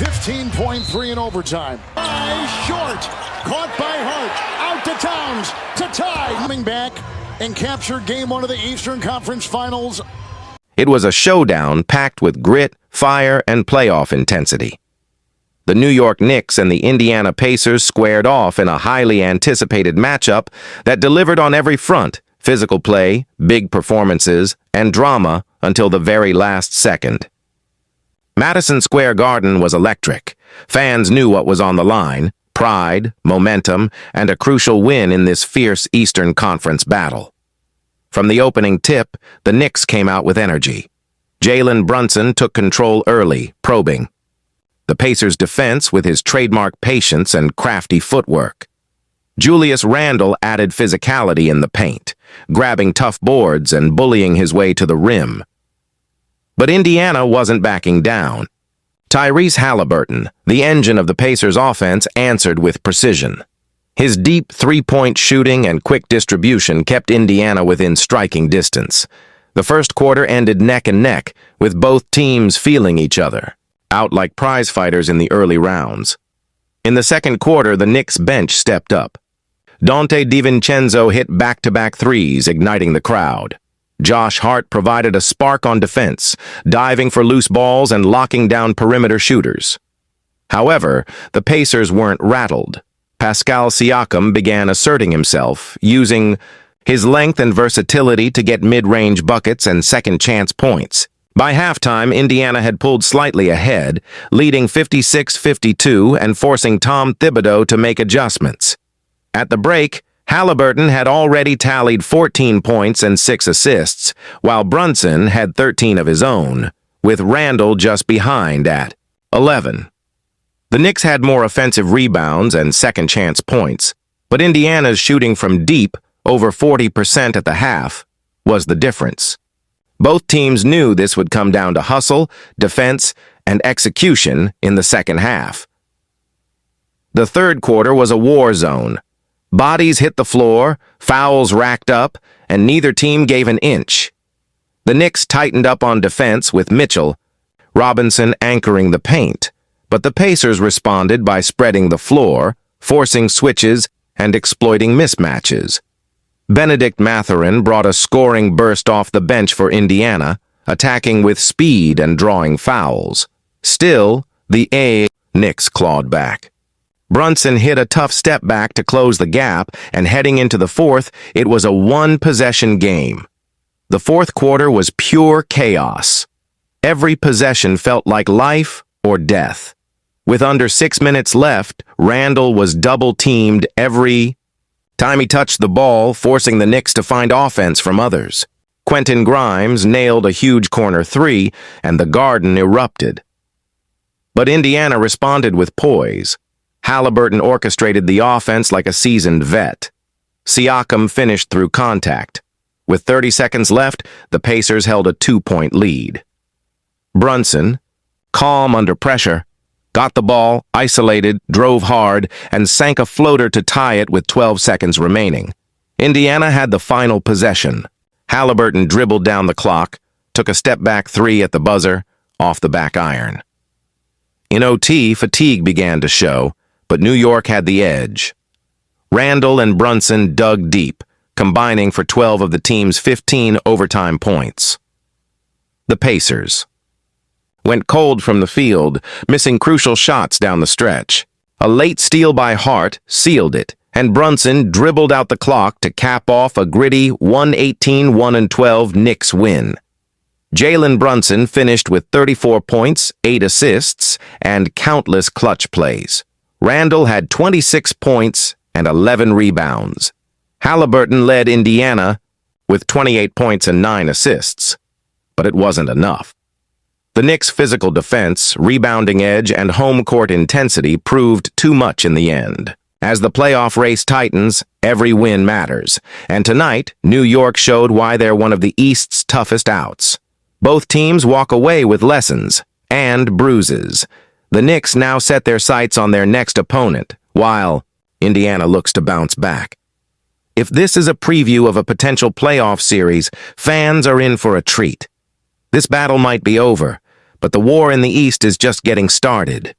15.3 in overtime. Short. Caught by Hart. Out to Towns. To tie. Coming back and capture game one of the Eastern Conference Finals. It was a showdown packed with grit, fire, and playoff intensity. The New York Knicks and the Indiana Pacers squared off in a highly anticipated matchup that delivered on every front: physical play, big performances, and drama until the very last second. Madison Square Garden was electric. Fans knew what was on the line: pride, momentum, and a crucial win in this fierce Eastern Conference battle. From the opening tip, the Knicks came out with energy. Jalen Brunson took control early, probing. The Pacers' defense with his trademark patience and crafty footwork. Julius Randle added physicality in the paint, grabbing tough boards and bullying his way to the rim. But Indiana wasn't backing down. Tyrese Haliburton, the engine of the Pacers' offense, answered with precision. His deep three-point shooting and quick distribution kept Indiana within striking distance. The first quarter ended neck and neck, with both teams feeling each other, out like prize fighters in the early rounds. In the second quarter, the Knicks bench stepped up. Donte DiVincenzo hit back-to-back threes, igniting the crowd. Josh Hart provided a spark on defense, diving for loose balls and locking down perimeter shooters. However, the Pacers weren't rattled. Pascal Siakam began asserting himself, using his length and versatility to get mid-range buckets and second-chance points. By halftime, Indiana had pulled slightly ahead, leading 56-52 and forcing Tom Thibodeau to make adjustments. At the break, Haliburton had already tallied 14 points and 6 assists, while Brunson had 13 of his own, with Randle just behind at 11. The Knicks had more offensive rebounds and second-chance points, but Indiana's shooting from deep, over 40% at the half, was the difference. Both teams knew this would come down to hustle, defense, and execution in the second half. The third quarter was a war zone. Bodies hit the floor, fouls racked up, and neither team gave an inch. The Knicks tightened up on defense with Mitchell, Robinson anchoring the paint, but the Pacers responded by spreading the floor, forcing switches, and exploiting mismatches. Benedict Mathurin brought a scoring burst off the bench for Indiana, attacking with speed and drawing fouls. Still, the Knicks clawed back. Brunson hit a tough step back to close the gap, and heading into the fourth, it was a one-possession game. The fourth quarter was pure chaos. Every possession felt like life or death. With under 6 minutes left, Randle was double-teamed every time he touched the ball, forcing the Knicks to find offense from others. Quentin Grimes nailed a huge corner three, and the Garden erupted. But Indiana responded with poise. Haliburton orchestrated the offense like a seasoned vet. Siakam finished through contact. With 30 seconds left, the Pacers held a 2-point lead. Brunson, calm under pressure, got the ball, isolated, drove hard, and sank a floater to tie it with 12 seconds remaining. Indiana had the final possession. Haliburton dribbled down the clock, took a step-back three at the buzzer, off the back iron. In OT, fatigue began to show, but New York had the edge. Randle and Brunson dug deep, combining for 12 of the team's 15 overtime points. The Pacers went cold from the field, missing crucial shots down the stretch. A late steal by Hart sealed it, and Brunson dribbled out the clock to cap off a gritty 118-1-12 Knicks win. Jalen Brunson finished with 34 points, 8 assists, and countless clutch plays. Randle had 26 points and 11 rebounds. Haliburton led Indiana with 28 points and 9 assists, but it wasn't enough. The Knicks' physical defense, rebounding edge, and home court intensity proved too much in the end. As the playoff race tightens, every win matters, and tonight, New York showed why they're one of the East's toughest outs. Both teams walk away with lessons and bruises. The Knicks now set their sights on their next opponent, while Indiana looks to bounce back. If this is a preview of a potential playoff series, fans are in for a treat. This battle might be over, but the war in the East is just getting started.